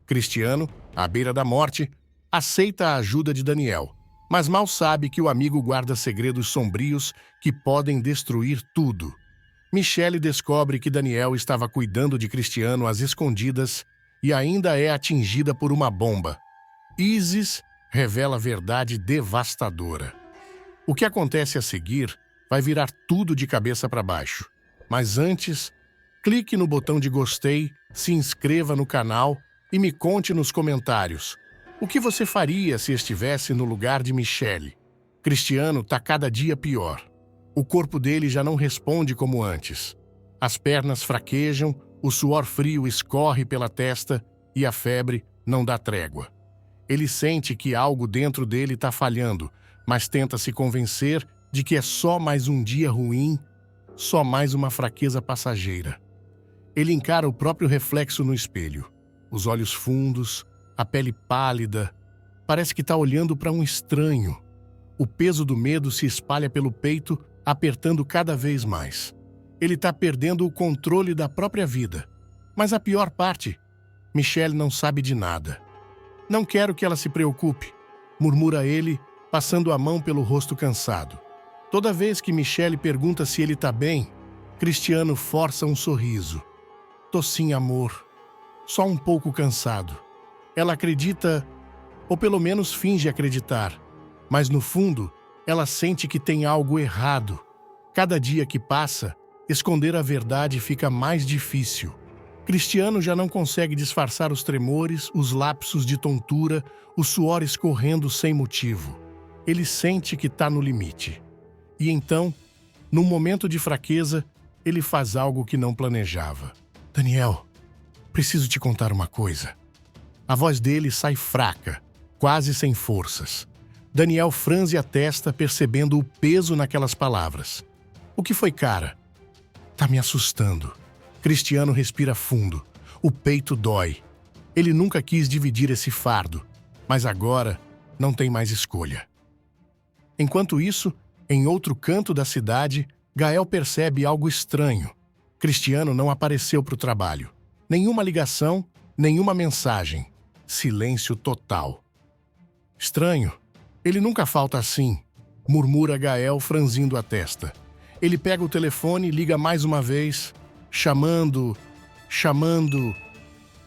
Cristiano, à beira da morte, aceita a ajuda de Daniel, mas mal sabe que o amigo guarda segredos sombrios que podem destruir tudo. Michelle descobre que Daniel estava cuidando de Cristiano às escondidas e ainda é atingida por uma bomba. Isis revela a verdade devastadora. O que acontece a seguir vai virar tudo de cabeça para baixo. Mas antes, clique no botão de gostei, se inscreva no canal e me conte nos comentários o que você faria se estivesse no lugar de Michelle. Cristiano está cada dia pior. O corpo dele já não responde como antes. As pernas fraquejam, o suor frio escorre pela testa e a febre não dá trégua. Ele sente que algo dentro dele está falhando, mas tenta se convencer de que é só mais um dia ruim, só mais uma fraqueza passageira. Ele encara o próprio reflexo no espelho. Os olhos fundos, a pele pálida, parece que está olhando para um estranho. O peso do medo se espalha pelo peito, apertando cada vez mais. Ele está perdendo o controle da própria vida. Mas a pior parte, Michelle não sabe de nada. Não quero que ela se preocupe, murmura ele, passando a mão pelo rosto cansado. Toda vez que Michelle pergunta se ele está bem, Cristiano força um sorriso. Tô sim, amor. Só um pouco cansado. Ela acredita, ou pelo menos finge acreditar, mas no fundo, ela sente que tem algo errado. Cada dia que passa, esconder a verdade fica mais difícil. Cristiano já não consegue disfarçar os tremores, os lapsos de tontura, o suor escorrendo sem motivo. Ele sente que está no limite. E então, num momento de fraqueza, ele faz algo que não planejava. Daniel, preciso te contar uma coisa. A voz dele sai fraca, quase sem forças. Daniel franze a testa, percebendo o peso naquelas palavras. O que foi, cara? Tá me assustando. Cristiano respira fundo. O peito dói. Ele nunca quis dividir esse fardo, mas agora não tem mais escolha. Enquanto isso, em outro canto da cidade, Gael percebe algo estranho. Cristiano não apareceu para o trabalho. Nenhuma ligação, nenhuma mensagem. Silêncio total. Estranho. Ele nunca falta assim, murmura Gael, franzindo a testa. Ele pega o telefone e liga mais uma vez, chamando,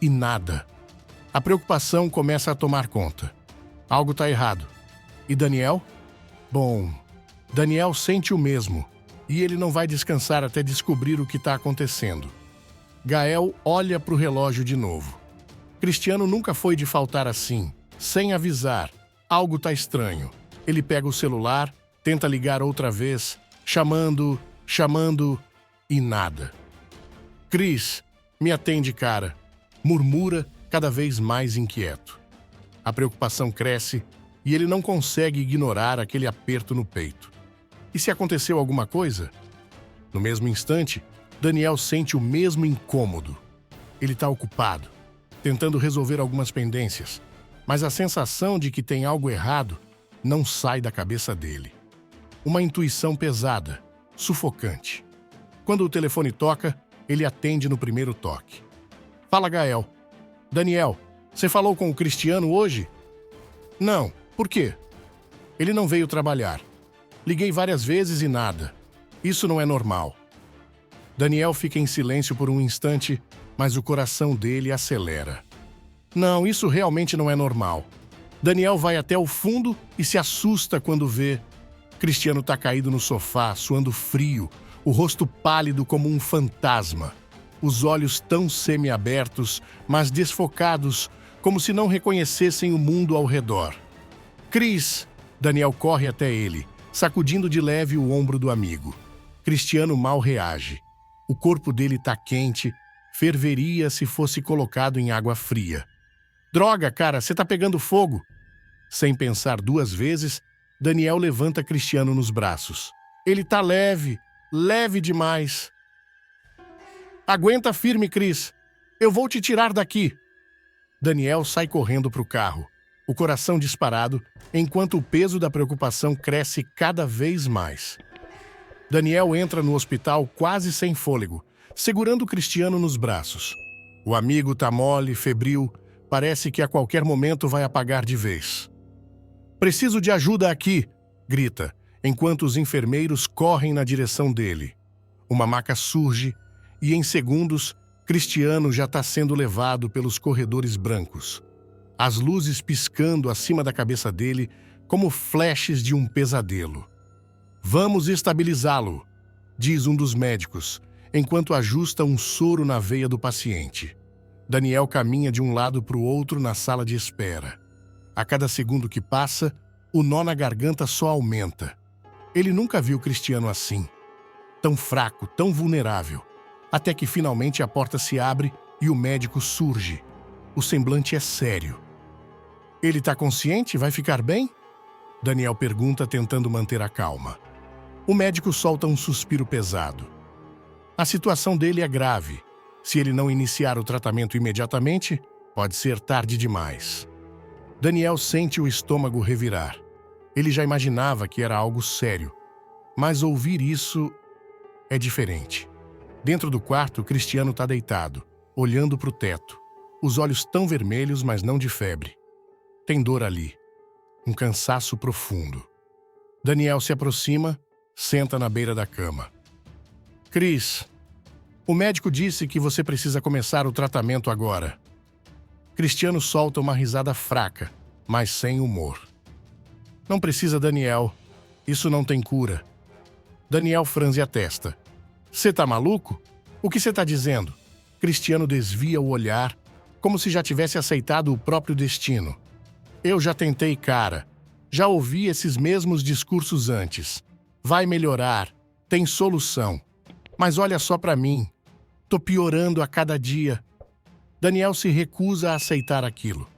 e nada. A preocupação começa a tomar conta. Algo está errado. E Daniel? Bom, Daniel sente o mesmo, e ele não vai descansar até descobrir o que está acontecendo. Gael olha para o relógio de novo. Cristiano nunca foi de faltar assim, sem avisar. Algo está estranho. Ele pega o celular, tenta ligar outra vez, chamando, e nada. Cris, me atende, cara, murmura, cada vez mais inquieto. A preocupação cresce e ele não consegue ignorar aquele aperto no peito. E se aconteceu alguma coisa? No mesmo instante, Daniel sente o mesmo incômodo. Ele está ocupado, tentando resolver algumas pendências, mas a sensação de que tem algo errado não sai da cabeça dele. Uma intuição pesada, sufocante. Quando o telefone toca, ele atende no primeiro toque. Fala, Gael. Daniel, você falou com o Cristiano hoje? Não. Por quê? Ele não veio trabalhar. Liguei várias vezes e nada. Isso não é normal. Daniel fica em silêncio por um instante, mas o coração dele acelera. Não, isso realmente não é normal. Daniel vai até o fundo e se assusta quando vê. Cristiano está caído no sofá, suando frio, o rosto pálido como um fantasma. Os olhos tão semi-abertos, mas desfocados, como se não reconhecessem o mundo ao redor. Cris! Daniel corre até ele, sacudindo de leve o ombro do amigo. Cristiano mal reage. O corpo dele está quente, ferveria se fosse colocado em água fria. Droga, cara, você tá pegando fogo! Sem pensar duas vezes, Daniel levanta Cristiano nos braços. Ele tá leve, leve demais. Aguenta firme, Cris. Eu vou te tirar daqui. Daniel sai correndo para o carro, o coração disparado, enquanto o peso da preocupação cresce cada vez mais. Daniel entra no hospital quase sem fôlego, segurando Cristiano nos braços. O amigo tá mole, febril, parece que a qualquer momento vai apagar de vez. "Preciso de ajuda aqui!" grita, enquanto os enfermeiros correm na direção dele. Uma maca surge e, em segundos, Cristiano já está sendo levado pelos corredores brancos. As luzes piscando acima da cabeça dele como flashes de um pesadelo. "Vamos estabilizá-lo", diz um dos médicos, enquanto ajusta um soro na veia do paciente. Daniel caminha de um lado para o outro na sala de espera. A cada segundo que passa, o nó na garganta só aumenta. Ele nunca viu Cristiano assim. Tão fraco, tão vulnerável. Até que finalmente a porta se abre e o médico surge. O semblante é sério. "Ele está consciente? Vai ficar bem?" Daniel pergunta, tentando manter a calma. O médico solta um suspiro pesado. A situação dele é grave. Se ele não iniciar o tratamento imediatamente, pode ser tarde demais. Daniel sente o estômago revirar. Ele já imaginava que era algo sério, mas ouvir isso é diferente. Dentro do quarto, Cristiano está deitado, olhando para o teto. Os olhos tão vermelhos, mas não de febre. Tem dor ali. Um cansaço profundo. Daniel se aproxima, senta na beira da cama. "Cris, o médico disse que você precisa começar o tratamento agora." Cristiano solta uma risada fraca, mas sem humor. "Não precisa, Daniel. Isso não tem cura." Daniel franze a testa. "Você tá maluco? O que você tá dizendo?" Cristiano desvia o olhar, como se já tivesse aceitado o próprio destino. "Eu já tentei, cara. Já ouvi esses mesmos discursos antes. Vai melhorar. Tem solução. Mas olha só pra mim. Tô piorando a cada dia." Daniel se recusa a aceitar aquilo.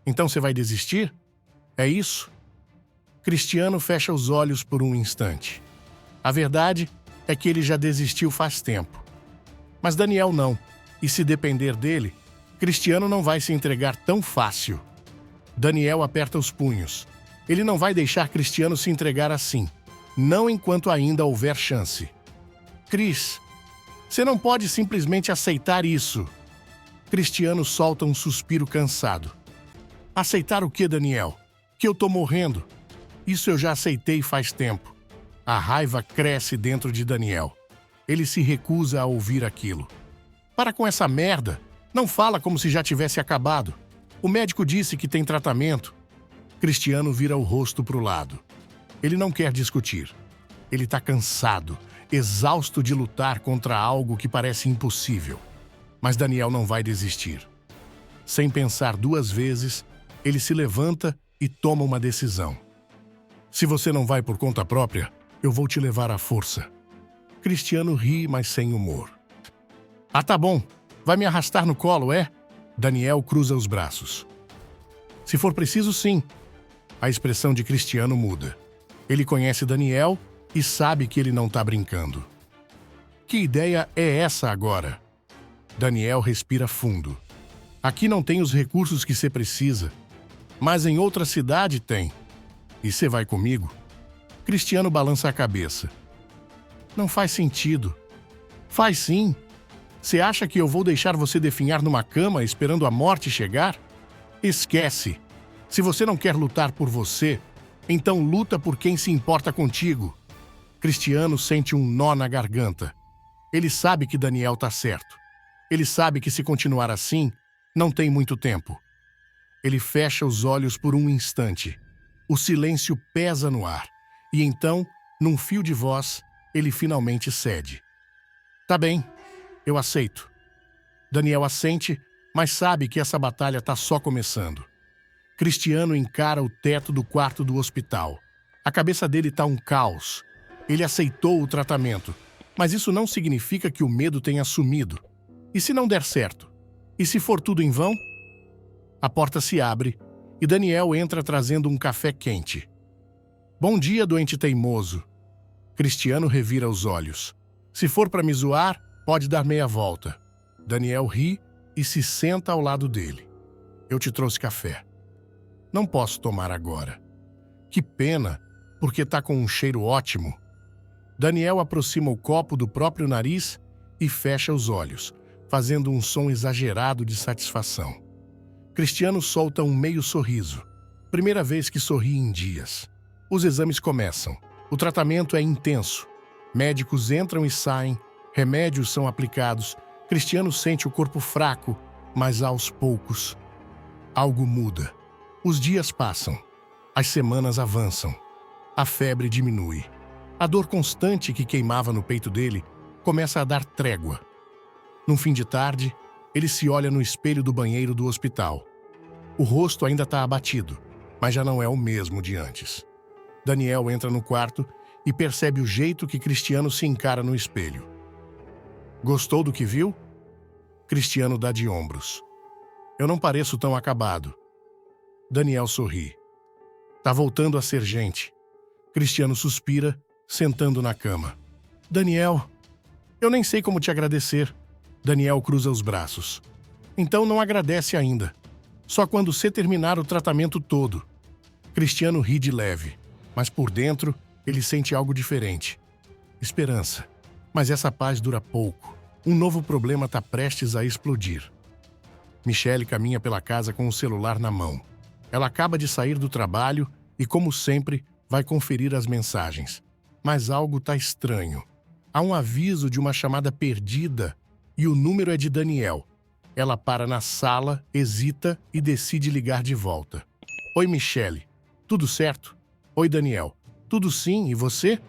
"Então você vai desistir? É isso?" Cristiano fecha os olhos por um instante. A verdade é que ele já desistiu faz tempo. Mas Daniel não. E se depender dele, Cristiano não vai se entregar tão fácil. Daniel aperta os punhos. Ele não vai deixar Cristiano se entregar assim. Não enquanto ainda houver chance. "Cris, você não pode simplesmente aceitar isso." Cristiano solta um suspiro cansado. "Aceitar o quê, Daniel? Que eu tô morrendo? Isso eu já aceitei faz tempo." A raiva cresce dentro de Daniel. Ele se recusa a ouvir aquilo. "Para com essa merda. Não fala como se já tivesse acabado. O médico disse que tem tratamento." Cristiano vira o rosto para o lado. Ele não quer discutir. Ele está cansado, exausto de lutar contra algo que parece impossível. Mas Daniel não vai desistir. Sem pensar duas vezes, ele se levanta e toma uma decisão. "Se você não vai por conta própria, eu vou te levar à força." Cristiano ri, mas sem humor. "Ah, tá bom. Vai me arrastar no colo, é?" Daniel cruza os braços. "Se for preciso, sim." A expressão de Cristiano muda. Ele conhece Daniel e sabe que ele não está brincando. "Que ideia é essa agora?" Daniel respira fundo. "Aqui não tem os recursos que você precisa, mas em outra cidade tem. E você vai comigo?" Cristiano balança a cabeça. "Não faz sentido." "Faz sim. Você acha que eu vou deixar você definhar numa cama esperando a morte chegar? Esquece. Se você não quer lutar por você, então luta por quem se importa contigo." Cristiano sente um nó na garganta. Ele sabe que Daniel tá certo. Ele sabe que se continuar assim, não tem muito tempo. Ele fecha os olhos por um instante. O silêncio pesa no ar. E então, num fio de voz, ele finalmente cede. "Tá bem, eu aceito." Daniel assente, mas sabe que essa batalha tá só começando. Cristiano encara o teto do quarto do hospital. A cabeça dele tá um caos. Ele aceitou o tratamento, mas isso não significa que o medo tenha sumido. E se não der certo? E se for tudo em vão? A porta se abre e Daniel entra trazendo um café quente. "Bom dia, doente teimoso." Cristiano revira os olhos. "Se for para me zoar, pode dar meia volta." Daniel ri e se senta ao lado dele. "Eu te trouxe café." "Não posso tomar agora." "Que pena, porque tá com um cheiro ótimo." Daniel aproxima o copo do próprio nariz e fecha os olhos, fazendo um som exagerado de satisfação. Cristiano solta um meio sorriso. Primeira vez que sorri em dias. Os exames começam. O tratamento é intenso. Médicos entram e saem, remédios são aplicados. Cristiano sente o corpo fraco, mas aos poucos, algo muda. Os dias passam. As semanas avançam. A febre diminui. A dor constante que queimava no peito dele começa a dar trégua. Num fim de tarde, ele se olha no espelho do banheiro do hospital. O rosto ainda está abatido, mas já não é o mesmo de antes. Daniel entra no quarto e percebe o jeito que Cristiano se encara no espelho. Gostou do que viu? Cristiano dá de ombros. Eu não pareço tão acabado. Daniel sorri. Tá voltando a ser gente. Cristiano suspira, sentando na cama. Daniel, eu nem sei como te agradecer. Daniel cruza os braços. Então não agradece ainda. Só quando você terminar o tratamento todo. Cristiano ri de leve, mas por dentro ele sente algo diferente. Esperança. Mas essa paz dura pouco. Um novo problema está prestes a explodir. Michele caminha pela casa com o celular na mão. Ela acaba de sair do trabalho e, como sempre, vai conferir as mensagens. Mas algo está estranho. Há um aviso de uma chamada perdida e o número é de Daniel. Ela para na sala, hesita e decide ligar de volta. Oi, Michele. Tudo certo? Oi, Daniel. Tudo sim, e você?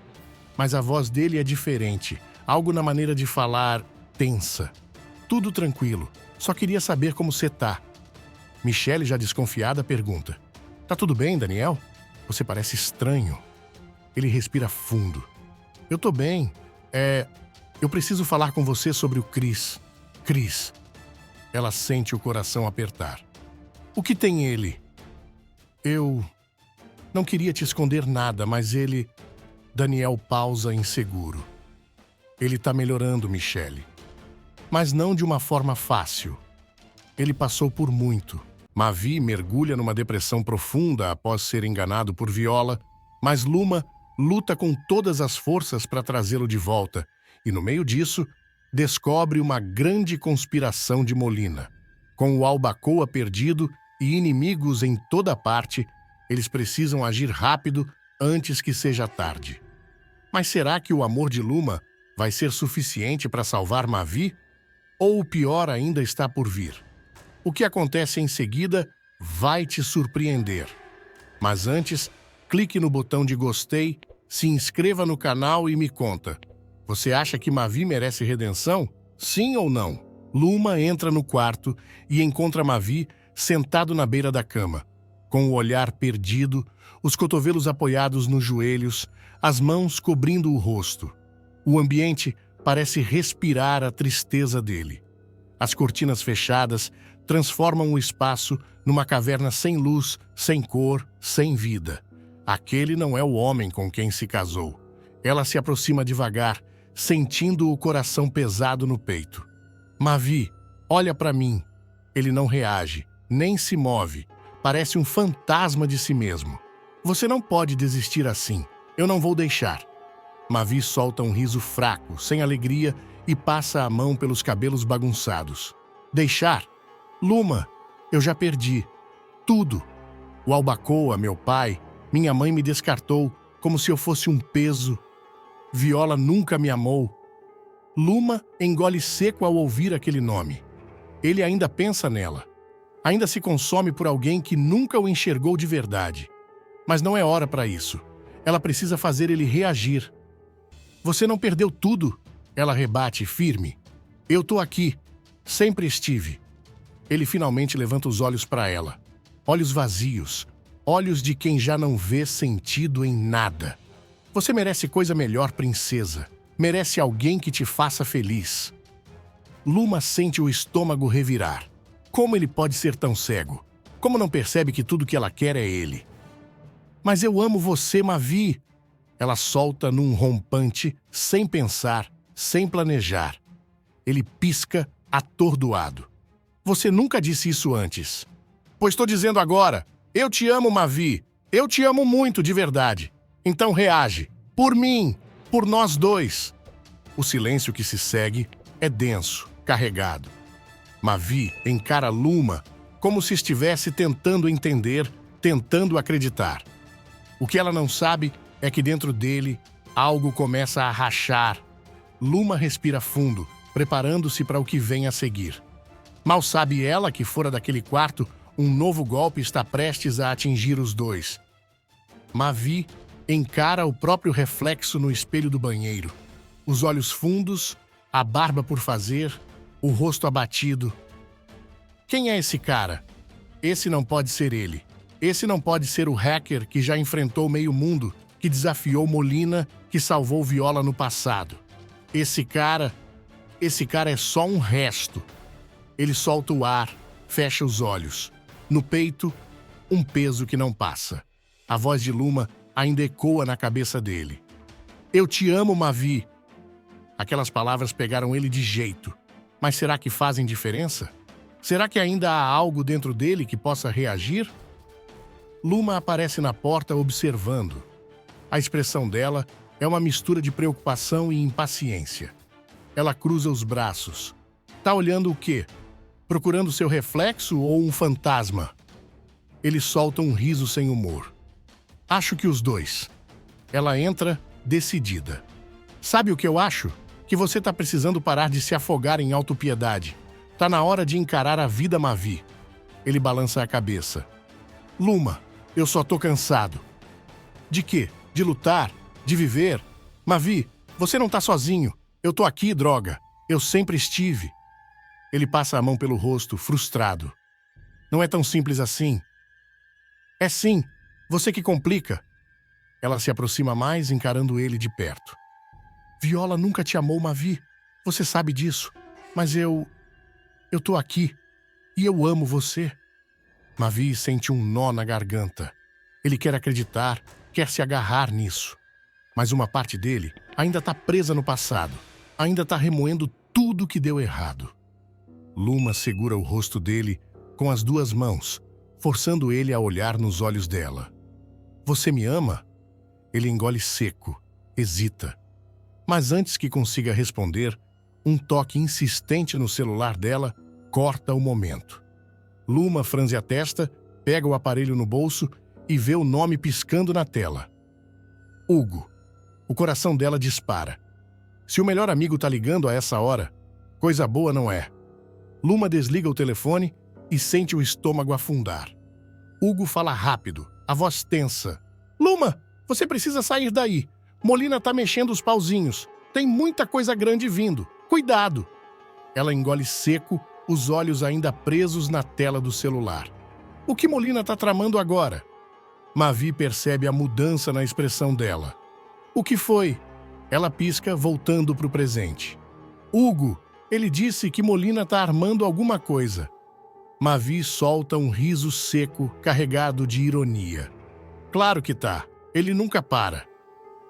Mas a voz dele é diferente. Algo na maneira de falar tensa. Tudo tranquilo. Só queria saber como você tá. Michele, já desconfiada, pergunta. Tá tudo bem, Daniel? Você parece estranho. Ele respira fundo. Eu tô bem. Eu preciso falar com você sobre o Chris. Chris. Ela sente o coração apertar. O que tem ele? Eu não queria te esconder nada, mas ele... Daniel pausa inseguro. Ele tá melhorando, Michele. Mas não de uma forma fácil. Ele passou por muito. Mavi mergulha numa depressão profunda após ser enganado por Viola, mas Luma luta com todas as forças para trazê-lo de volta e, no meio disso, descobre uma grande conspiração de Molina. Com o Albacoa perdido e inimigos em toda parte, eles precisam agir rápido antes que seja tarde. Mas será que o amor de Luma vai ser suficiente para salvar Mavi? Ou o pior ainda está por vir? O que acontece em seguida vai te surpreender. Mas antes, clique no botão de gostei, se inscreva no canal e me conta. Você acha que Mavi merece redenção? Sim ou não? Luma entra no quarto e encontra Mavi sentado na beira da cama, com o olhar perdido, os cotovelos apoiados nos joelhos, as mãos cobrindo o rosto. O ambiente parece respirar a tristeza dele. As cortinas fechadas transformam o espaço numa caverna sem luz, sem cor, sem vida. Aquele não é o homem com quem se casou. Ela se aproxima devagar, sentindo o coração pesado no peito. Mavi, olha para mim. Ele não reage, nem se move. Parece um fantasma de si mesmo. Você não pode desistir assim. Eu não vou deixar. Mavi solta um riso fraco, sem alegria, e passa a mão pelos cabelos bagunçados. Deixar? Luma, eu já perdi. Tudo. O Albacoa, meu pai, minha mãe me descartou, como se eu fosse um peso. Viola nunca me amou. Luma engole seco ao ouvir aquele nome. Ele ainda pensa nela. Ainda se consome por alguém que nunca o enxergou de verdade. Mas não é hora para isso. Ela precisa fazer ele reagir. Você não perdeu tudo? Ela rebate firme. Eu tô aqui. Sempre estive. Ele finalmente levanta os olhos para ela. Olhos vazios. Olhos de quem já não vê sentido em nada. Você merece coisa melhor, princesa. Merece alguém que te faça feliz. Luma sente o estômago revirar. Como ele pode ser tão cego? Como não percebe que tudo que ela quer é ele? Mas eu amo você, Mavi. Ela solta num rompante, sem pensar, sem planejar. Ele pisca, atordoado. Você nunca disse isso antes. Pois estou dizendo agora. Eu te amo, Mavi. Eu te amo muito, de verdade. Então reage. Por mim. Por nós dois. O silêncio que se segue é denso, carregado. Mavi encara Luma como se estivesse tentando entender, tentando acreditar. O que ela não sabe é que dentro dele algo começa a rachar. Luma respira fundo, preparando-se para o que vem a seguir. Mal sabe ela que fora daquele quarto, um novo golpe está prestes a atingir os dois. Mavi encara o próprio reflexo no espelho do banheiro. Os olhos fundos, a barba por fazer, o rosto abatido. Quem é esse cara? Esse não pode ser ele. Esse não pode ser o hacker que já enfrentou meio mundo, que desafiou Molina, que salvou Viola no passado. Esse cara é só um resto. Ele solta o ar, fecha os olhos. No peito, um peso que não passa. A voz de Luma ainda ecoa na cabeça dele. Eu te amo, Mavi. Aquelas palavras pegaram ele de jeito. Mas será que fazem diferença? Será que ainda há algo dentro dele que possa reagir? Luma aparece na porta observando. A expressão dela é uma mistura de preocupação e impaciência. Ela cruza os braços. Tá olhando o quê? Procurando seu reflexo ou um fantasma? Ele solta um riso sem humor. Acho que os dois. Ela entra, decidida. Sabe o que eu acho? Que você tá precisando parar de se afogar em autopiedade. Tá na hora de encarar a vida, Mavi. Ele balança a cabeça. Luma, eu só tô cansado. De quê? De lutar? De viver? Mavi, você não tá sozinho. Eu tô aqui, droga. Eu sempre estive. Ele passa a mão pelo rosto, frustrado. Não é tão simples assim. É sim. Você que complica. Ela se aproxima mais, encarando ele de perto. Viola nunca te amou, Mavi. Você sabe disso. Mas eu tô aqui. E eu amo você. Mavi sente um nó na garganta. Ele quer acreditar, quer se agarrar nisso. Mas uma parte dele ainda tá presa no passado. Ainda tá remoendo tudo que deu errado. Luma segura o rosto dele com as duas mãos, forçando ele a olhar nos olhos dela. Você me ama? Ele engole seco, hesita. Mas antes que consiga responder, um toque insistente no celular dela corta o momento. Luma franze a testa, pega o aparelho no bolso e vê o nome piscando na tela. Hugo. O coração dela dispara. Se o melhor amigo tá ligando a essa hora, coisa boa não é. Luma desliga o telefone e sente o estômago afundar. Hugo fala rápido, a voz tensa. Luma, você precisa sair daí. Molina tá mexendo os pauzinhos. Tem muita coisa grande vindo. Cuidado! Ela engole seco, os olhos ainda presos na tela do celular. O que Molina tá tramando agora? Mavi percebe a mudança na expressão dela. O que foi? Ela pisca, voltando pro presente. Hugo, ele disse que Molina tá armando alguma coisa. Mavi solta um riso seco, carregado de ironia. Claro que tá. Ele nunca para.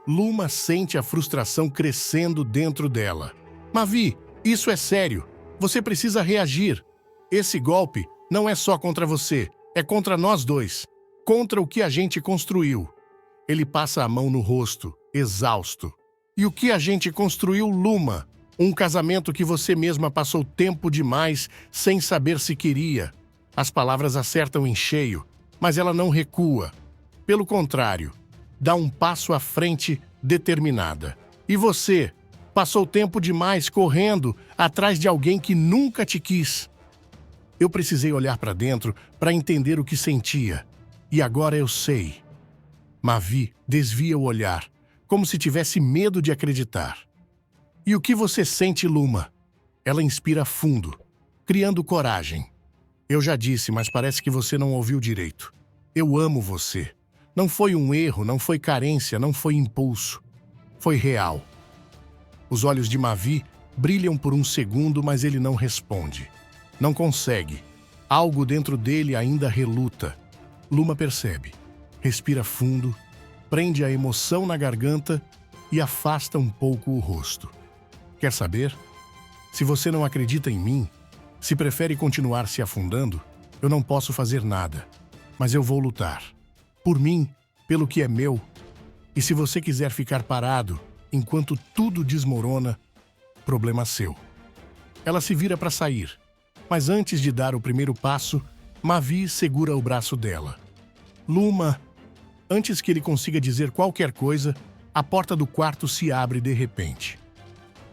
Luma sente a frustração crescendo dentro dela. Mavi, isso é sério. Você precisa reagir. Esse golpe não é só contra você, é contra nós dois. Contra o que a gente construiu. Ele passa a mão no rosto, exausto. E o que a gente construiu, Luma? Um casamento que você mesma passou tempo demais sem saber se queria. As palavras acertam em cheio, mas ela não recua. Pelo contrário, dá um passo à frente determinada. E você? Passou tempo demais correndo atrás de alguém que nunca te quis. Eu precisei olhar para dentro para entender o que sentia. E agora eu sei. Mavi desvia o olhar, como se tivesse medo de acreditar. E o que você sente, Luma? Ela inspira fundo, criando coragem. Eu já disse, mas parece que você não ouviu direito. Eu amo você. Não foi um erro, não foi carência, não foi impulso. Foi real. Os olhos de Mavi brilham por um segundo, mas ele não responde. Não consegue. Algo dentro dele ainda reluta. Luma percebe. Respira fundo, prende a emoção na garganta e afasta um pouco o rosto. Quer saber? Se você não acredita em mim, se prefere continuar se afundando, eu não posso fazer nada. Mas eu vou lutar. Por mim, pelo que é meu. E se você quiser ficar parado enquanto tudo desmorona, problema seu. Ela se vira para sair, mas antes de dar o primeiro passo, Mavi segura o braço dela. Luma... Antes que ele consiga dizer qualquer coisa, a porta do quarto se abre de repente.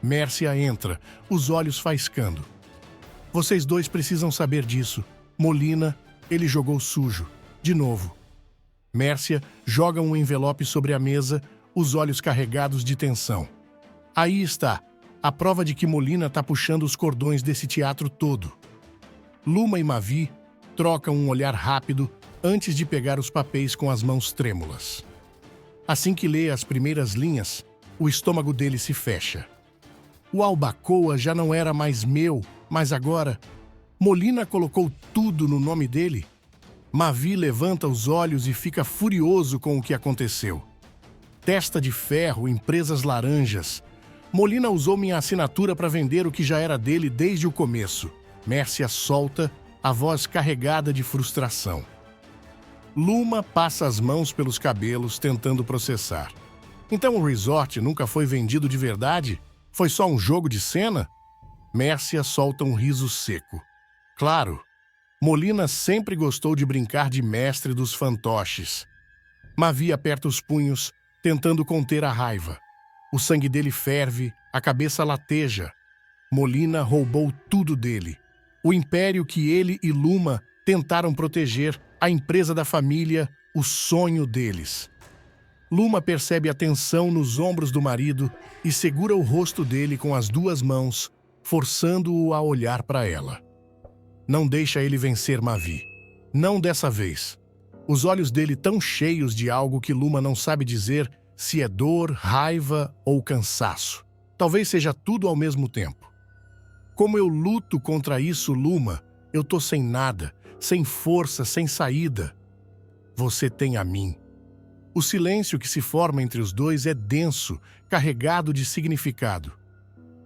Mércia entra, os olhos faiscando. Vocês dois precisam saber disso. Molina, ele jogou sujo. De novo. Mércia joga um envelope sobre a mesa, os olhos carregados de tensão. Aí está, a prova de que Molina está puxando os cordões desse teatro todo. Luma e Mavi trocam um olhar rápido antes de pegar os papéis com as mãos trêmulas. Assim que lê as primeiras linhas, o estômago dele se fecha. O Albacoa já não era mais meu, mas agora... Molina colocou tudo no nome dele? Mavi levanta os olhos e fica furioso com o que aconteceu. Testa de ferro, empresas laranjas. Molina usou minha assinatura para vender o que já era dele desde o começo. Mércia solta, a voz carregada de frustração. Luma passa as mãos pelos cabelos, tentando processar. Então o resort nunca foi vendido de verdade? Foi só um jogo de cena? Mércia solta um riso seco. Claro, Molina sempre gostou de brincar de mestre dos fantoches. Mavi aperta os punhos, tentando conter a raiva. O sangue dele ferve, a cabeça lateja. Molina roubou tudo dele. O império que ele e Luma tentaram proteger, a empresa da família, o sonho deles. Luma percebe a tensão nos ombros do marido e segura o rosto dele com as duas mãos, forçando-o a olhar para ela. Não deixa ele vencer Mavi. Não dessa vez. Os olhos dele tão cheios de algo que Luma não sabe dizer se é dor, raiva ou cansaço. Talvez seja tudo ao mesmo tempo. Como eu luto contra isso, Luma, eu tô sem nada, sem força, sem saída. Você tem a mim. O silêncio que se forma entre os dois é denso, carregado de significado.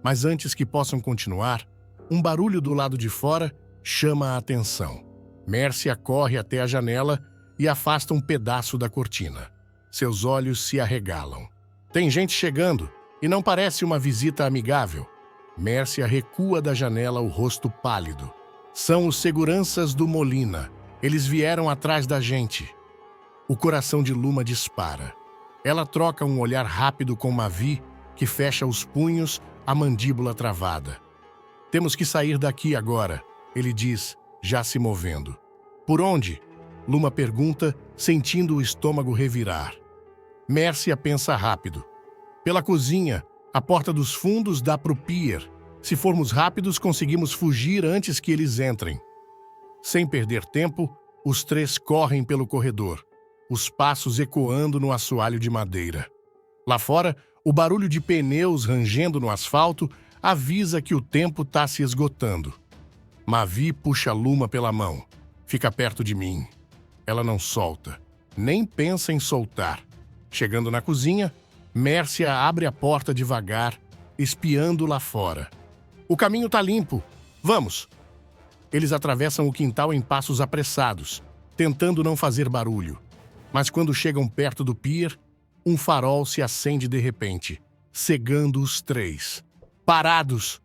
Mas antes que possam continuar, um barulho do lado de fora chama a atenção. Mércia corre até a janela e afasta um pedaço da cortina. Seus olhos se arregalam. Tem gente chegando, e não parece uma visita amigável. Mércia recua da janela, o rosto pálido. São os seguranças do Molina. Eles vieram atrás da gente. O coração de Luma dispara. Ela troca um olhar rápido com Mavi, que fecha os punhos, a mandíbula travada. Temos que sair daqui agora, ele diz, já se movendo. Por onde? Luma pergunta, sentindo o estômago revirar. Mércia pensa rápido. Pela cozinha, a porta dos fundos dá para o pier. Se formos rápidos, conseguimos fugir antes que eles entrem. Sem perder tempo, os três correm pelo corredor, os passos ecoando no assoalho de madeira. Lá fora, o barulho de pneus rangendo no asfalto avisa que o tempo está se esgotando. Mavi puxa Luma pela mão. Fica perto de mim. Ela não solta, nem pensa em soltar. Chegando na cozinha, Mércia abre a porta devagar, espiando lá fora. O caminho tá limpo. Vamos! Eles atravessam o quintal em passos apressados, tentando não fazer barulho. Mas quando chegam perto do pier, um farol se acende de repente, cegando os três. Parados!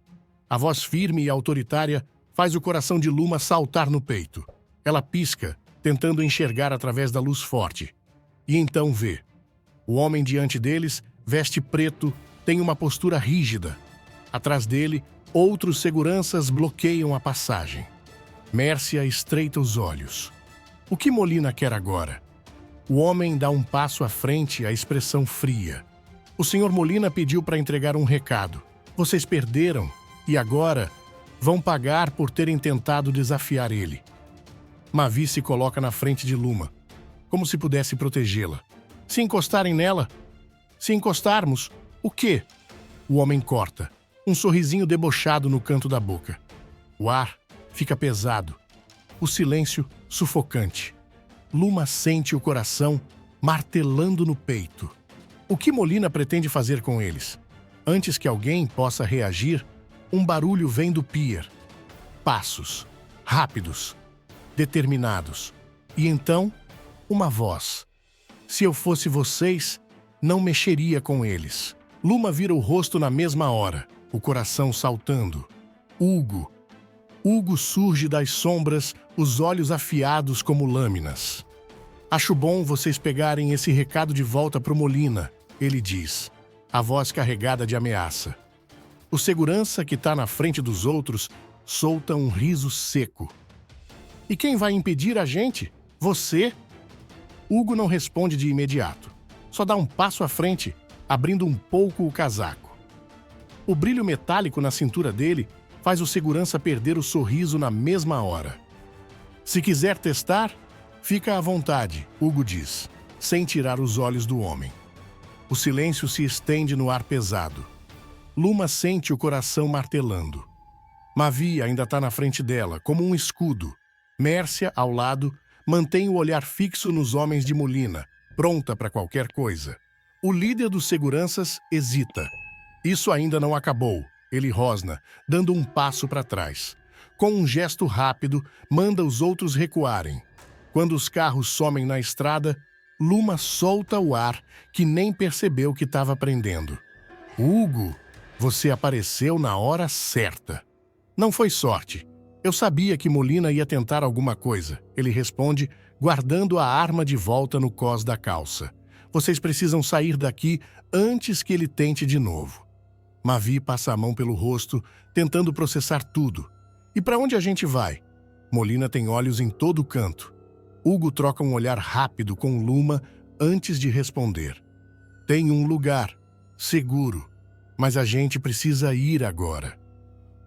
A voz firme e autoritária faz o coração de Luma saltar no peito. Ela pisca, tentando enxergar através da luz forte. E então vê. O homem diante deles veste preto, tem uma postura rígida. Atrás dele, outros seguranças bloqueiam a passagem. Mércia estreita os olhos. O que Molina quer agora? O homem dá um passo à frente, a expressão fria. O senhor Molina pediu para entregar um recado. Vocês perderam e agora vão pagar por terem tentado desafiar ele. Mavi se coloca na frente de Luma, como se pudesse protegê-la. Se encostarem nela? Se encostarmos, o quê? O homem corta, um sorrisinho debochado no canto da boca. O ar fica pesado, o silêncio sufocante. Luma sente o coração martelando no peito. O que Molina pretende fazer com eles? Antes que alguém possa reagir, um barulho vem do pier. Passos, rápidos, determinados. E então, uma voz. Se eu fosse vocês, não mexeria com eles. Luma vira o rosto na mesma hora, o coração saltando. Hugo. Hugo surge das sombras, os olhos afiados como lâminas. Acho bom vocês pegarem esse recado de volta pro Molina, ele diz, a voz carregada de ameaça. O segurança que está na frente dos outros solta um riso seco. E quem vai impedir a gente? Você? Hugo não responde de imediato. Só dá um passo à frente, abrindo um pouco o casaco. O brilho metálico na cintura dele faz o segurança perder o sorriso na mesma hora. Se quiser testar, fica à vontade, Hugo diz, sem tirar os olhos do homem. O silêncio se estende no ar pesado. Luma sente o coração martelando. Mavi ainda está na frente dela, como um escudo. Mércia, ao lado, mantém o olhar fixo nos homens de Molina, pronta para qualquer coisa. O líder dos seguranças hesita. Isso ainda não acabou, ele rosna, dando um passo para trás. Com um gesto rápido, manda os outros recuarem. Quando os carros somem na estrada, Luma solta o ar, que nem percebeu que estava prendendo. Hugo, você apareceu na hora certa. Não foi sorte. Eu sabia que Molina ia tentar alguma coisa, ele responde, guardando a arma de volta no cós da calça. Vocês precisam sair daqui antes que ele tente de novo. Mavi passa a mão pelo rosto, tentando processar tudo. E para onde a gente vai? Molina tem olhos em todo canto. Hugo troca um olhar rápido com Luma antes de responder. Tem um lugar, seguro, mas a gente precisa ir agora.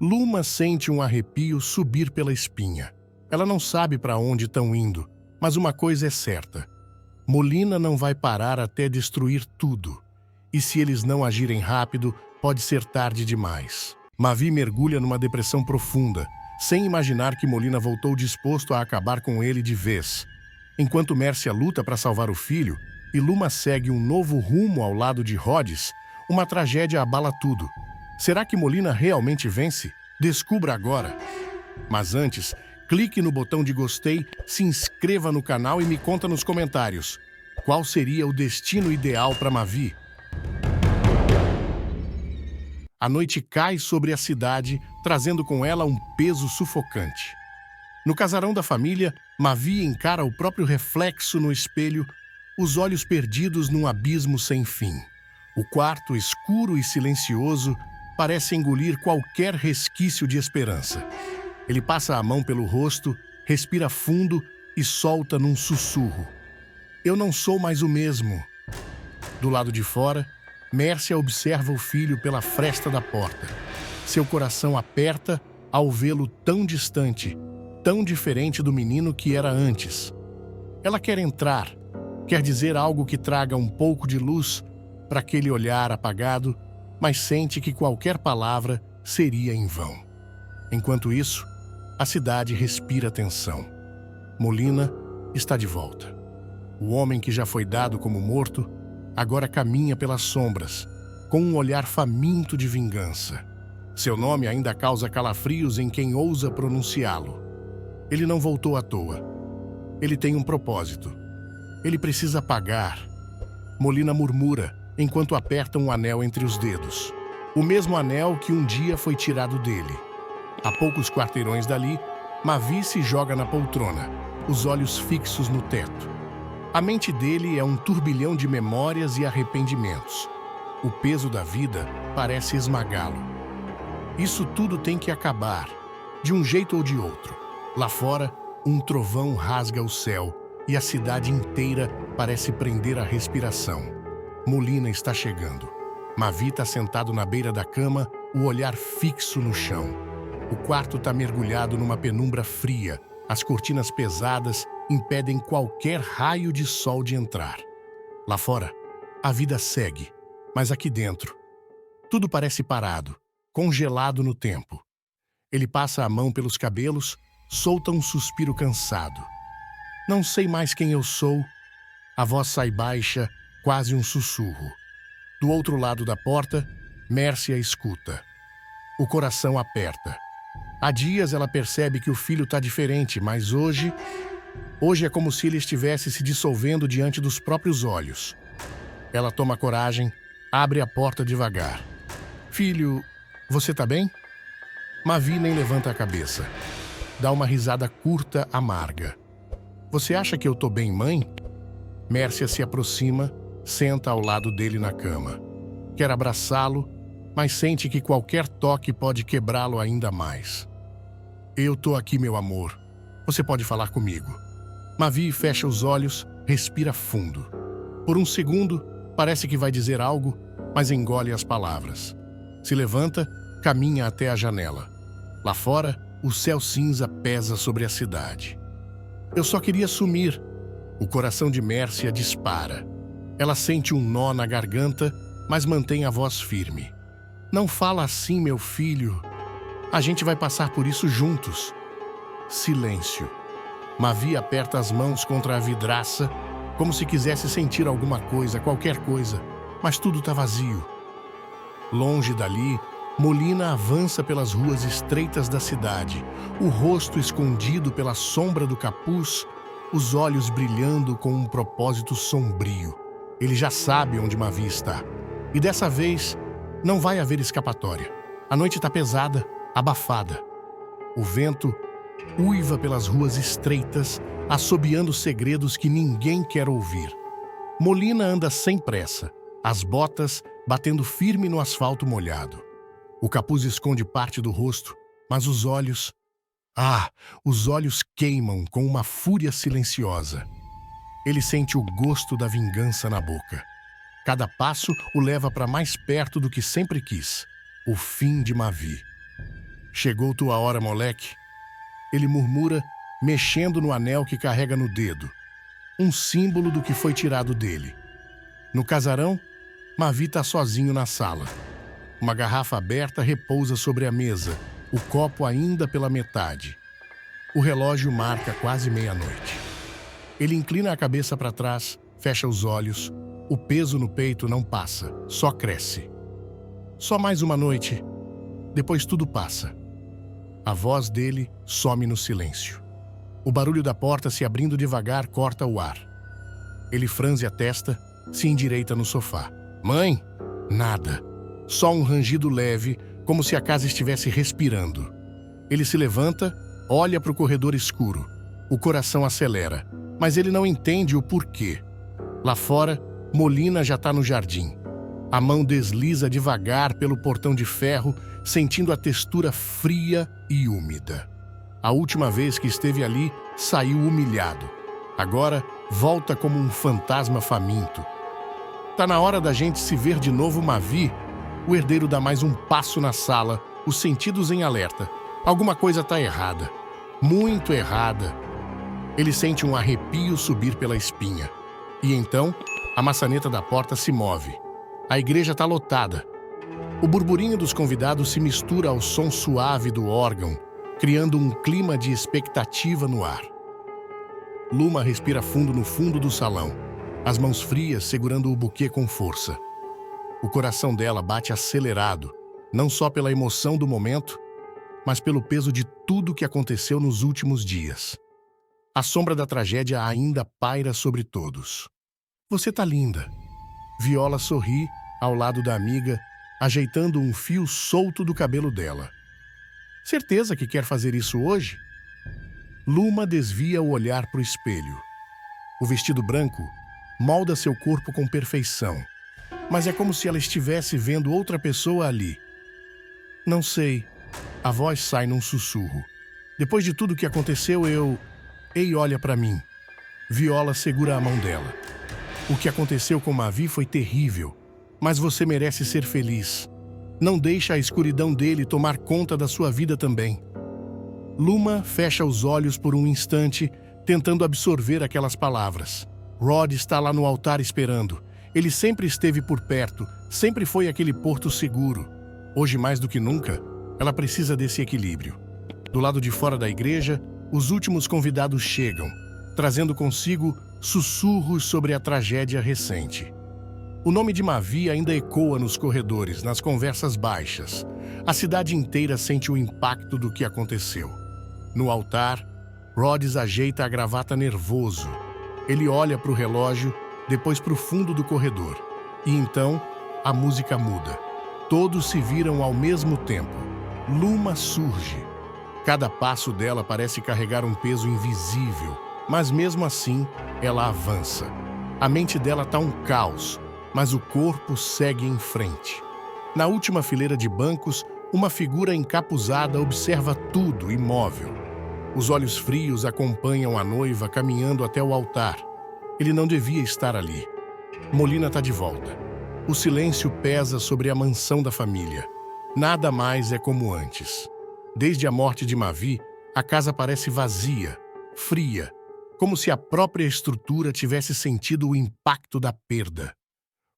Luma sente um arrepio subir pela espinha. Ela não sabe para onde estão indo, mas uma coisa é certa. Molina não vai parar até destruir tudo. E se eles não agirem rápido, pode ser tarde demais. Mavi mergulha numa depressão profunda, sem imaginar que Molina voltou disposto a acabar com ele de vez. Enquanto Mércia luta para salvar o filho e Luma segue um novo rumo ao lado de Rhodes, uma tragédia abala tudo. Será que Molina realmente vence? Descubra agora. Mas antes, clique no botão de gostei, se inscreva no canal e me conta nos comentários. Qual seria o destino ideal para Mavi? A noite cai sobre a cidade, trazendo com ela um peso sufocante. No casarão da família, Mavi encara o próprio reflexo no espelho, os olhos perdidos num abismo sem fim. O quarto, escuro e silencioso, parece engolir qualquer resquício de esperança. Ele passa a mão pelo rosto, respira fundo e solta num sussurro. Eu não sou mais o mesmo. Do lado de fora, Mércia observa o filho pela fresta da porta. Seu coração aperta ao vê-lo tão distante, tão diferente do menino que era antes. Ela quer entrar, quer dizer algo que traga um pouco de luz para aquele olhar apagado, mas sente que qualquer palavra seria em vão. Enquanto isso, a cidade respira tensão. Molina está de volta. O homem que já foi dado como morto agora caminha pelas sombras, com um olhar faminto de vingança. Seu nome ainda causa calafrios em quem ousa pronunciá-lo. Ele não voltou à toa. Ele tem um propósito. Ele precisa pagar. Molina murmura, enquanto aperta um anel entre os dedos. O mesmo anel que um dia foi tirado dele. A poucos quarteirões dali, Mavi se joga na poltrona, os olhos fixos no teto. A mente dele é um turbilhão de memórias e arrependimentos. O peso da vida parece esmagá-lo. Isso tudo tem que acabar, de um jeito ou de outro. Lá fora, um trovão rasga o céu e a cidade inteira parece prender a respiração. Molina está chegando. Mavi está sentado na beira da cama, o olhar fixo no chão. O quarto está mergulhado numa penumbra fria. As cortinas pesadas impedem qualquer raio de sol de entrar. Lá fora, a vida segue, mas aqui dentro, tudo parece parado, congelado no tempo. Ele passa a mão pelos cabelos, solta um suspiro cansado. Não sei mais quem eu sou. A voz sai baixa, quase um sussurro. Do outro lado da porta, Mércia escuta. O coração aperta. Há dias ela percebe que o filho está diferente, mas hoje é como se ele estivesse se dissolvendo diante dos próprios olhos. Ela toma coragem, abre a porta devagar. Filho, você tá bem? Mavi nem levanta a cabeça. Dá uma risada curta, amarga. Você acha que eu tô bem, mãe? Mércia se aproxima, senta ao lado dele na cama. Quer abraçá-lo, mas sente que qualquer toque pode quebrá-lo ainda mais. Eu tô aqui, meu amor. Você pode falar comigo. Mavi fecha os olhos, respira fundo. Por um segundo, parece que vai dizer algo, mas engole as palavras. Se levanta, caminha até a janela. Lá fora, o céu cinza pesa sobre a cidade. Eu só queria sumir. O coração de Mércia dispara. Ela sente um nó na garganta, mas mantém a voz firme. Não fala assim, meu filho. A gente vai passar por isso juntos. Silêncio. Mavi aperta as mãos contra a vidraça, como se quisesse sentir alguma coisa, qualquer coisa, mas tudo está vazio. Longe dali, Molina avança pelas ruas estreitas da cidade, o rosto escondido pela sombra do capuz, os olhos brilhando com um propósito sombrio. Ele já sabe onde Mavi está. E dessa vez, não vai haver escapatória. A noite está pesada, abafada. O vento uiva pelas ruas estreitas, assobiando segredos que ninguém quer ouvir. Molina anda sem pressa, as botas batendo firme no asfalto molhado. O capuz esconde parte do rosto, mas os olhos... os olhos queimam com uma fúria silenciosa. Ele sente o gosto da vingança na boca. Cada passo o leva para mais perto do que sempre quis. O fim de Mavi. Chegou tua hora, moleque. Ele murmura, mexendo no anel que carrega no dedo. Um símbolo do que foi tirado dele. No casarão, Mavi está sozinho na sala. Uma garrafa aberta repousa sobre a mesa, o copo ainda pela metade. O relógio marca quase meia-noite. Ele inclina a cabeça para trás, fecha os olhos. O peso no peito não passa, só cresce. Só mais uma noite, depois tudo passa. A voz dele some no silêncio. O barulho da porta se abrindo devagar corta o ar. Ele franze a testa, se endireita no sofá. Mãe? Nada. Só um rangido leve, como se a casa estivesse respirando. Ele se levanta, olha para o corredor escuro. O coração acelera, mas ele não entende o porquê. Lá fora, Molina já está no jardim. A mão desliza devagar pelo portão de ferro, sentindo a textura fria e úmida. A última vez que esteve ali, saiu humilhado. Agora, volta como um fantasma faminto. Tá na hora da gente se ver de novo, Mavi. O herdeiro dá mais um passo na sala, os sentidos em alerta. Alguma coisa tá errada. Muito errada. Ele sente um arrepio subir pela espinha. E então, a maçaneta da porta se move. A igreja tá lotada. O burburinho dos convidados se mistura ao som suave do órgão, criando um clima de expectativa no ar. Luma respira fundo no fundo do salão, as mãos frias segurando o buquê com força. O coração dela bate acelerado, não só pela emoção do momento, mas pelo peso de tudo que aconteceu nos últimos dias. A sombra da tragédia ainda paira sobre todos. Você tá linda. Viola sorri ao lado da amiga, ajeitando um fio solto do cabelo dela. Certeza que quer fazer isso hoje? Luma desvia o olhar para o espelho. O vestido branco molda seu corpo com perfeição, mas é como se ela estivesse vendo outra pessoa ali. Não sei. A voz sai num sussurro. Depois de tudo que aconteceu, Ei, olha para mim. Viola segura a mão dela. O que aconteceu com Mavi foi terrível, mas você merece ser feliz. Não deixe a escuridão dele tomar conta da sua vida também. Luma fecha os olhos por um instante, tentando absorver aquelas palavras. Rod está lá no altar esperando. Ele sempre esteve por perto, sempre foi aquele porto seguro. Hoje, mais do que nunca, ela precisa desse equilíbrio. Do lado de fora da igreja, os últimos convidados chegam, trazendo consigo sussurros sobre a tragédia recente. O nome de Mavi ainda ecoa nos corredores, nas conversas baixas. A cidade inteira sente o impacto do que aconteceu. No altar, Rhodes ajeita a gravata nervoso. Ele olha para o relógio, depois para o fundo do corredor. E então, a música muda. Todos se viram ao mesmo tempo. Luma surge. Cada passo dela parece carregar um peso invisível, mas mesmo assim, ela avança. A mente dela tá um caos, mas o corpo segue em frente. Na última fileira de bancos, uma figura encapuzada observa tudo imóvel. Os olhos frios acompanham a noiva caminhando até o altar. Ele não devia estar ali. Molina está de volta. O silêncio pesa sobre a mansão da família. Nada mais é como antes. Desde a morte de Mavi, a casa parece vazia, fria, como se a própria estrutura tivesse sentido o impacto da perda.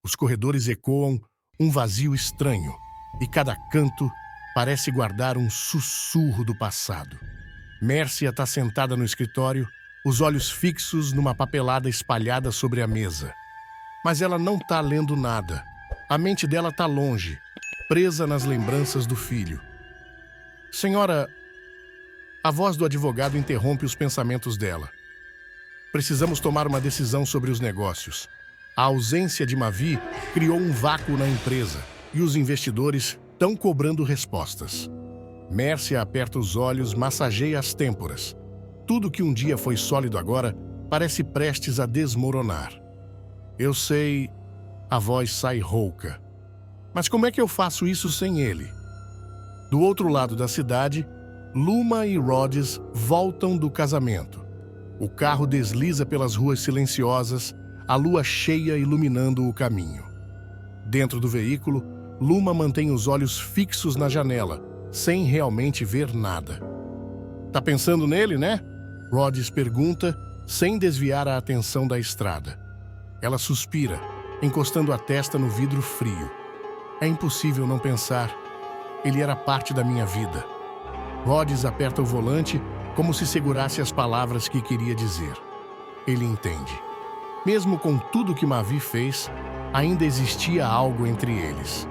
Os corredores ecoam um vazio estranho, e cada canto parece guardar um sussurro do passado. Mércia está sentada no escritório, os olhos fixos numa papelada espalhada sobre a mesa. Mas ela não está lendo nada. A mente dela está longe, presa nas lembranças do filho. Senhora, a voz do advogado interrompe os pensamentos dela. Precisamos tomar uma decisão sobre os negócios. A ausência de Mavi criou um vácuo na empresa e os investidores estão cobrando respostas. Mércia aperta os olhos, massageia as têmporas. Tudo que um dia foi sólido agora parece prestes a desmoronar. Eu sei, a voz sai rouca. Mas como é que eu faço isso sem ele? Do outro lado da cidade, Luma e Rhodes voltam do casamento. O carro desliza pelas ruas silenciosas, a lua cheia iluminando o caminho. Dentro do veículo, Luma mantém os olhos fixos na janela, sem realmente ver nada. Tá pensando nele, né? Rhodes pergunta, sem desviar a atenção da estrada. Ela suspira, encostando a testa no vidro frio. É impossível não pensar. Ele era parte da minha vida. Rhodes aperta o volante como se segurasse as palavras que queria dizer. Ele entende. Mesmo com tudo que Mavi fez, ainda existia algo entre eles.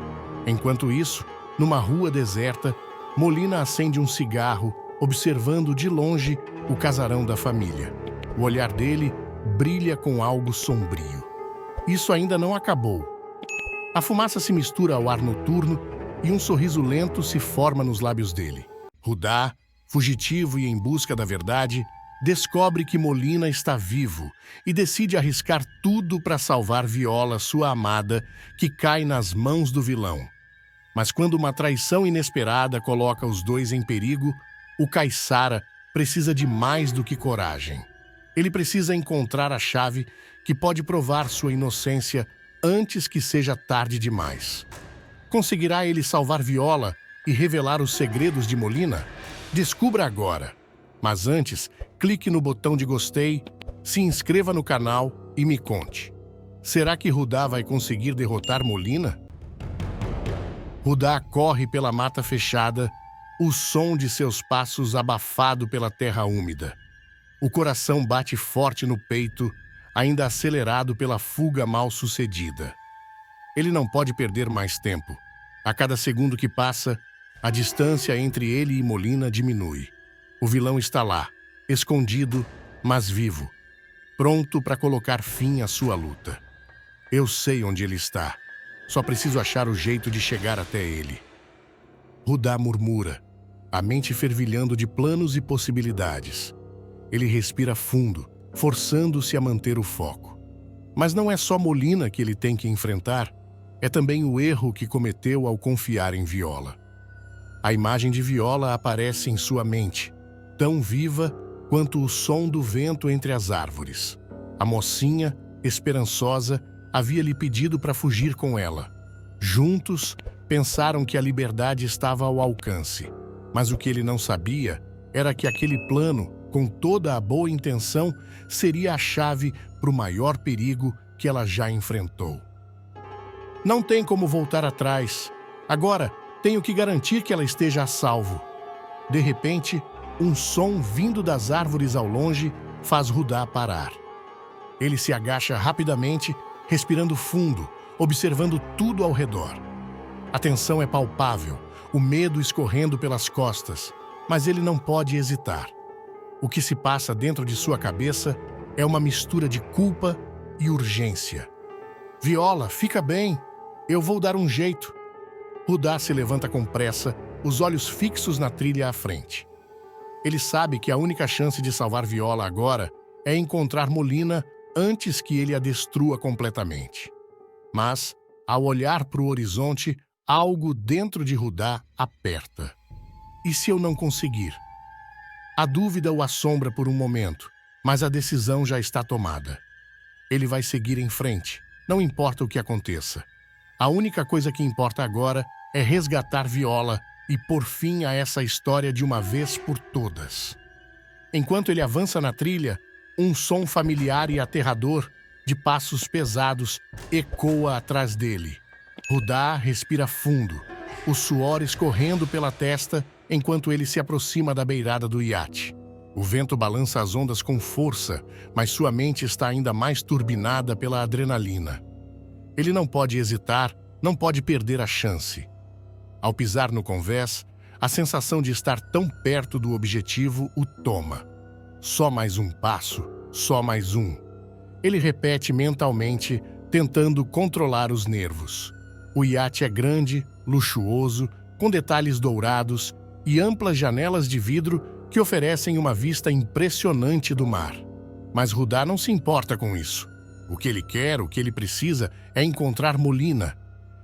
Enquanto isso, numa rua deserta, Molina acende um cigarro, observando de longe o casarão da família. O olhar dele brilha com algo sombrio. Isso ainda não acabou. A fumaça se mistura ao ar noturno e um sorriso lento se forma nos lábios dele. Rudá, fugitivo e em busca da verdade, descobre que Molina está vivo e decide arriscar tudo para salvar Viola, sua amada, que cai nas mãos do vilão. Mas quando uma traição inesperada coloca os dois em perigo, o Caiçara precisa de mais do que coragem. Ele precisa encontrar a chave que pode provar sua inocência antes que seja tarde demais. Conseguirá ele salvar Viola e revelar os segredos de Molina? Descubra agora. Mas antes, clique no botão de gostei, se inscreva no canal e me conte. Será que Rudá vai conseguir derrotar Molina? Rudá corre pela mata fechada, o som de seus passos abafado pela terra úmida. O coração bate forte no peito, ainda acelerado pela fuga mal sucedida. Ele não pode perder mais tempo. A cada segundo que passa, a distância entre ele e Molina diminui. O vilão está lá, escondido, mas vivo, pronto para colocar fim à sua luta. Eu sei onde ele está. Só preciso achar o jeito de chegar até ele. Rudá murmura, a mente fervilhando de planos e possibilidades. Ele respira fundo, forçando-se a manter o foco. Mas não é só Molina que ele tem que enfrentar, é também o erro que cometeu ao confiar em Viola. A imagem de Viola aparece em sua mente, tão viva quanto o som do vento entre as árvores. A mocinha, esperançosa, havia lhe pedido para fugir com ela. Juntos, pensaram que a liberdade estava ao alcance. Mas o que ele não sabia era que aquele plano, com toda a boa intenção, seria a chave para o maior perigo que ela já enfrentou. Não tem como voltar atrás. Agora, tenho que garantir que ela esteja a salvo. De repente, um som vindo das árvores ao longe faz Rudá parar. Ele se agacha rapidamente, respirando fundo, observando tudo ao redor. A tensão é palpável, o medo escorrendo pelas costas, mas ele não pode hesitar. O que se passa dentro de sua cabeça é uma mistura de culpa e urgência. Viola, fica bem. Eu vou dar um jeito. Rudá se levanta com pressa, os olhos fixos na trilha à frente. Ele sabe que a única chance de salvar Viola agora é encontrar Molina antes que ele a destrua completamente. Mas, ao olhar para o horizonte, algo dentro de Rudá aperta. E se eu não conseguir? A dúvida o assombra por um momento, mas a decisão já está tomada. Ele vai seguir em frente, não importa o que aconteça. A única coisa que importa agora é resgatar Viola e pôr fim a essa história de uma vez por todas. Enquanto ele avança na trilha, um som familiar e aterrador de passos pesados ecoa atrás dele. Rudá respira fundo, o suor escorrendo pela testa enquanto ele se aproxima da beirada do iate. O vento balança as ondas com força, mas sua mente está ainda mais turbinada pela adrenalina. Ele não pode hesitar, não pode perder a chance. Ao pisar no convés, a sensação de estar tão perto do objetivo o toma. Só mais um passo, só mais um. Ele repete mentalmente, tentando controlar os nervos. O iate é grande, luxuoso, com detalhes dourados e amplas janelas de vidro que oferecem uma vista impressionante do mar. Mas Rudá não se importa com isso. O que ele quer, o que ele precisa, é encontrar Molina.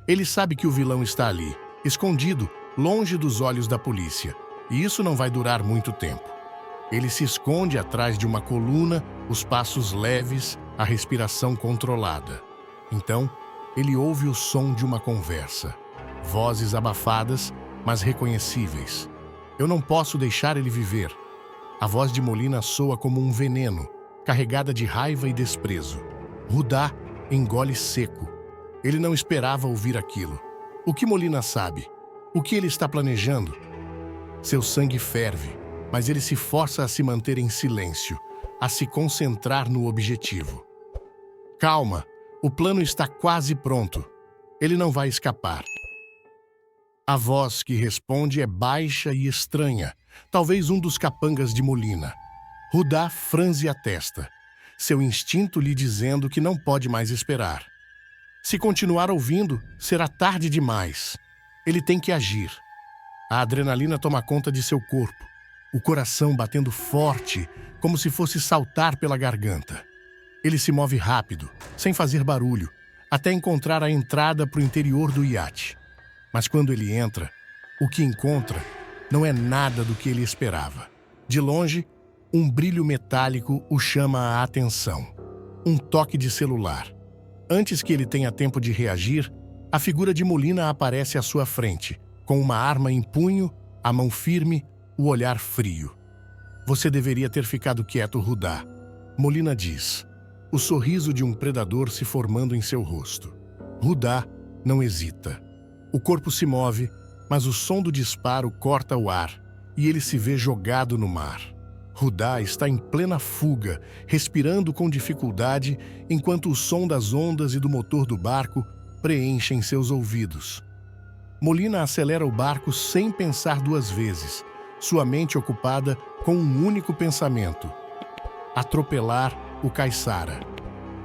Ele sabe que o vilão está ali, escondido, longe dos olhos da polícia, e isso não vai durar muito tempo. Ele se esconde atrás de uma coluna, os passos leves, a respiração controlada. Então, ele ouve o som de uma conversa. Vozes abafadas, mas reconhecíveis. Eu não posso deixar ele viver. A voz de Molina soa como um veneno, carregada de raiva e desprezo. Rudá engole seco. Ele não esperava ouvir aquilo. O que Molina sabe? O que ele está planejando? Seu sangue ferve, mas ele se força a se manter em silêncio, a se concentrar no objetivo. Calma, o plano está quase pronto. Ele não vai escapar. A voz que responde é baixa e estranha, talvez um dos capangas de Molina. Rudá franze a testa, seu instinto lhe dizendo que não pode mais esperar. Se continuar ouvindo, será tarde demais. Ele tem que agir. A adrenalina toma conta de seu corpo, o coração batendo forte, como se fosse saltar pela garganta. Ele se move rápido, sem fazer barulho, até encontrar a entrada para o interior do iate. Mas quando ele entra, o que encontra não é nada do que ele esperava. De longe, um brilho metálico o chama a atenção. Um toque de celular. Antes que ele tenha tempo de reagir, a figura de Molina aparece à sua frente, com uma arma em punho, a mão firme, o olhar frio. Você deveria ter ficado quieto, Rudá. Molina diz, o sorriso de um predador se formando em seu rosto. Rudá não hesita. O corpo se move, mas o som do disparo corta o ar e ele se vê jogado no mar. Rudá está em plena fuga, respirando com dificuldade, enquanto o som das ondas e do motor do barco preenchem seus ouvidos. Molina acelera o barco sem pensar duas vezes, sua mente ocupada com um único pensamento: atropelar o Caiçara.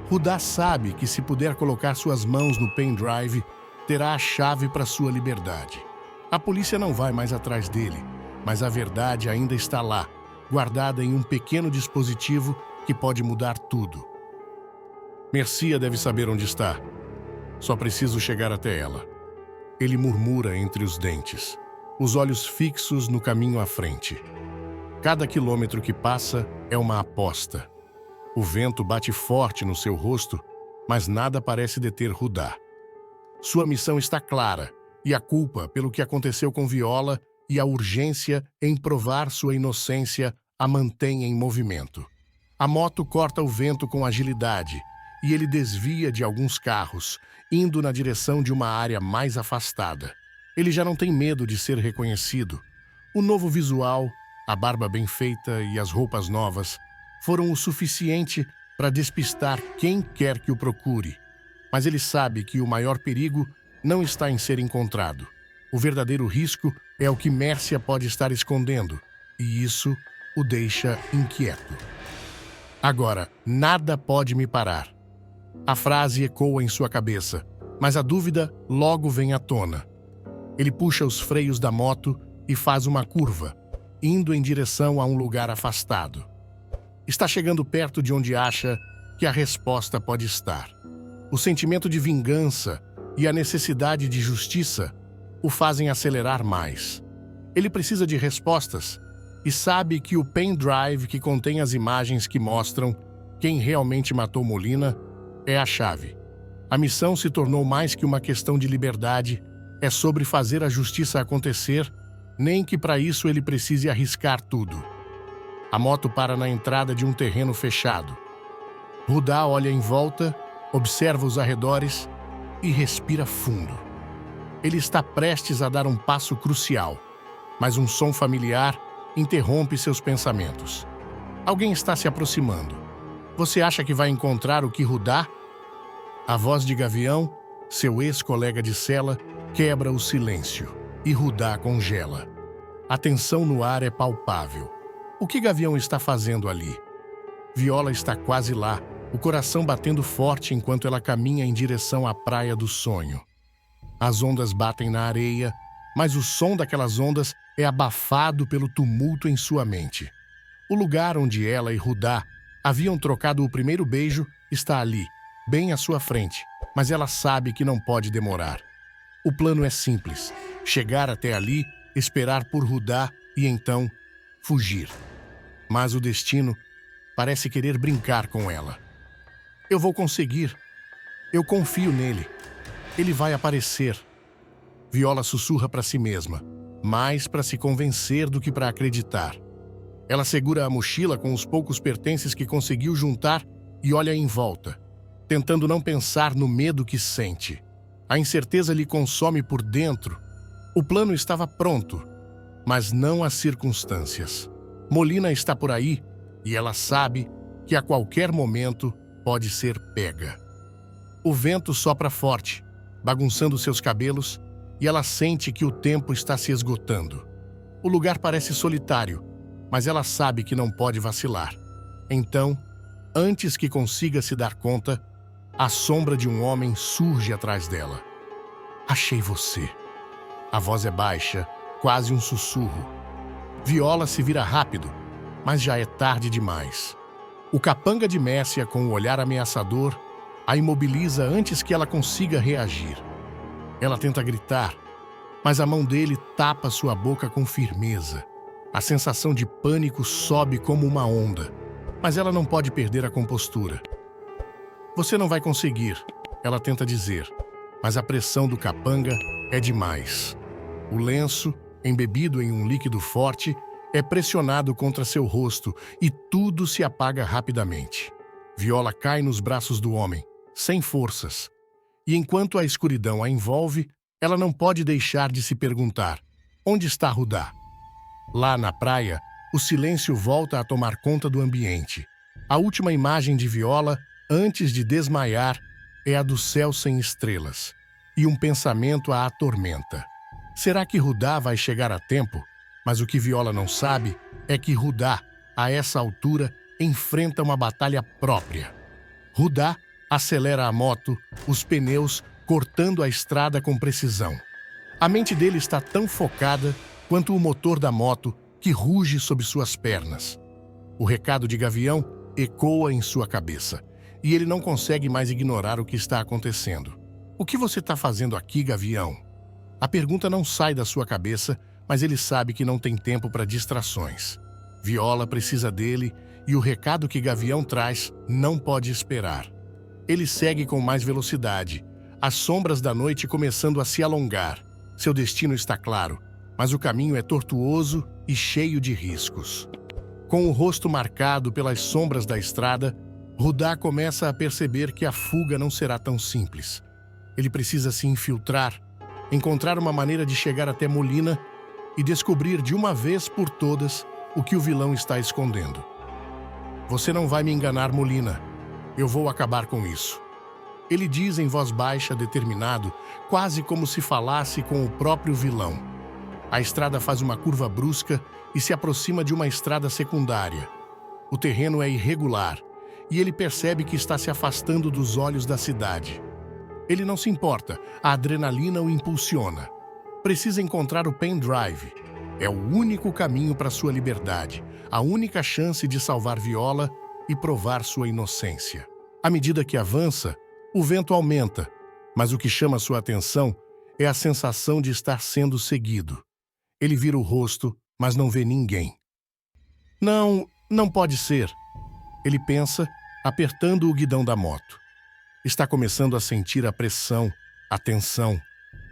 Rudá sabe que se puder colocar suas mãos no pendrive, terá a chave para sua liberdade. A polícia não vai mais atrás dele, mas a verdade ainda está lá, guardada em um pequeno dispositivo que pode mudar tudo. Mercia deve saber onde está. Só preciso chegar até ela. Ele murmura entre os dentes, os olhos fixos no caminho à frente. Cada quilômetro que passa é uma aposta. O vento bate forte no seu rosto, mas nada parece deter Rudá. Sua missão está clara, e a culpa pelo que aconteceu com Viola e a urgência em provar sua inocência a mantém em movimento. A moto corta o vento com agilidade, e ele desvia de alguns carros, indo na direção de uma área mais afastada. Ele já não tem medo de ser reconhecido. O novo visual, a barba bem feita e as roupas novas foram o suficiente para despistar quem quer que o procure. Mas ele sabe que o maior perigo não está em ser encontrado. O verdadeiro risco é o que Mércia pode estar escondendo, e isso o deixa inquieto. Agora, nada pode me parar. A frase ecoa em sua cabeça, mas a dúvida logo vem à tona. Ele puxa os freios da moto e faz uma curva, indo em direção a um lugar afastado. Está chegando perto de onde acha que a resposta pode estar. O sentimento de vingança e a necessidade de justiça o fazem acelerar mais. Ele precisa de respostas e sabe que o pendrive que contém as imagens que mostram quem realmente matou Molina é a chave. A missão se tornou mais que uma questão de liberdade, é sobre fazer a justiça acontecer, nem que para isso ele precise arriscar tudo. A moto para na entrada de um terreno fechado. Rudá olha em volta, observa os arredores e respira fundo. Ele está prestes a dar um passo crucial, mas um som familiar interrompe seus pensamentos. Alguém está se aproximando. Você acha que vai encontrar o que Rudá? A voz de Gavião, seu ex-colega de cela, quebra o silêncio e Rudá congela. A tensão no ar é palpável. O que Gavião está fazendo ali? Viola está quase lá, o coração batendo forte enquanto ela caminha em direção à praia do sonho. As ondas batem na areia, mas o som daquelas ondas é abafado pelo tumulto em sua mente. O lugar onde ela e Rudá haviam trocado o primeiro beijo está ali, bem à sua frente, mas ela sabe que não pode demorar. O plano é simples: chegar até ali, esperar por Rudá e então fugir. Mas o destino parece querer brincar com ela. Eu vou conseguir. Eu confio nele. Ele vai aparecer. Viola sussurra para si mesma, mais para se convencer do que para acreditar. Ela segura a mochila com os poucos pertences que conseguiu juntar e olha em volta, tentando não pensar no medo que sente. A incerteza lhe consome por dentro. O plano estava pronto, mas não as circunstâncias. Molina está por aí e ela sabe que a qualquer momento pode ser pega. O vento sopra forte, bagunçando seus cabelos, e ela sente que o tempo está se esgotando. O lugar parece solitário, mas ela sabe que não pode vacilar. Então, antes que consiga se dar conta, a sombra de um homem surge atrás dela. Achei você. A voz é baixa, quase um sussurro. Viola se vira rápido, mas já é tarde demais. O capanga de Messia, com o olhar ameaçador, a imobiliza antes que ela consiga reagir. Ela tenta gritar, mas a mão dele tapa sua boca com firmeza. A sensação de pânico sobe como uma onda, mas ela não pode perder a compostura. Você não vai conseguir, ela tenta dizer, mas a pressão do capanga é demais. O lenço, embebido em um líquido forte, é pressionado contra seu rosto e tudo se apaga rapidamente. Viola cai nos braços do homem, sem forças. E enquanto a escuridão a envolve, ela não pode deixar de se perguntar: onde está Rudá? Lá na praia, o silêncio volta a tomar conta do ambiente. A última imagem de Viola, antes de desmaiar, é a do céu sem estrelas. E um pensamento a atormenta. Será que Rudá vai chegar a tempo? Mas o que Viola não sabe é que Rudá, a essa altura, enfrenta uma batalha própria. Rudá acelera a moto, os pneus cortando a estrada com precisão. A mente dele está tão focada quanto o motor da moto que ruge sob suas pernas. O recado de Gavião ecoa em sua cabeça e ele não consegue mais ignorar o que está acontecendo. O que você está fazendo aqui, Gavião? A pergunta não sai da sua cabeça, mas ele sabe que não tem tempo para distrações. Viola precisa dele e o recado que Gavião traz não pode esperar. Ele segue com mais velocidade, as sombras da noite começando a se alongar. Seu destino está claro, mas o caminho é tortuoso e cheio de riscos. Com o rosto marcado pelas sombras da estrada, Rudá começa a perceber que a fuga não será tão simples. Ele precisa se infiltrar, encontrar uma maneira de chegar até Molina e descobrir de uma vez por todas o que o vilão está escondendo. Você não vai me enganar, Molina. Eu vou acabar com isso. Ele diz em voz baixa, determinado, quase como se falasse com o próprio vilão. A estrada faz uma curva brusca e se aproxima de uma estrada secundária. O terreno é irregular e ele percebe que está se afastando dos olhos da cidade. Ele não se importa, a adrenalina o impulsiona. Precisa encontrar o pendrive. É o único caminho para sua liberdade, a única chance de salvar Viola e provar sua inocência. À medida que avança, o vento aumenta, mas o que chama sua atenção é a sensação de estar sendo seguido. Ele vira o rosto, mas não vê ninguém. Não pode ser. Ele pensa, apertando o guidão da moto. Está começando a sentir a pressão, a tensão.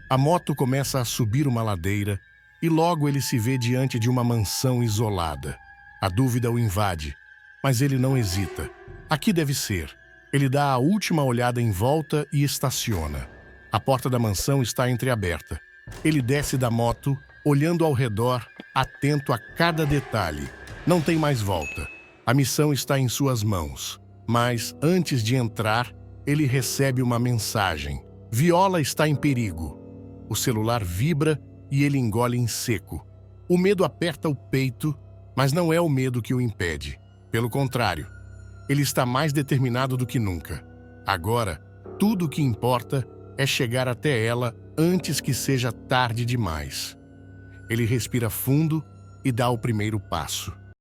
A moto começa a subir uma ladeira e logo ele se vê diante de uma mansão isolada. A dúvida o invade, mas ele não hesita. Aqui deve ser. Ele dá a última olhada em volta e estaciona. A porta da mansão está entreaberta. Ele desce da moto, olhando ao redor, atento a cada detalhe. Não tem mais volta. A missão está em suas mãos. Mas, antes de entrar, ele recebe uma mensagem. Viola está em perigo. O celular vibra e ele engole em seco. O medo aperta o peito, mas não é o medo que o impede. Pelo contrário, ele está mais determinado do que nunca. Agora, tudo o que importa é chegar até ela antes que seja tarde demais. Ele respira fundo e dá o primeiro passo.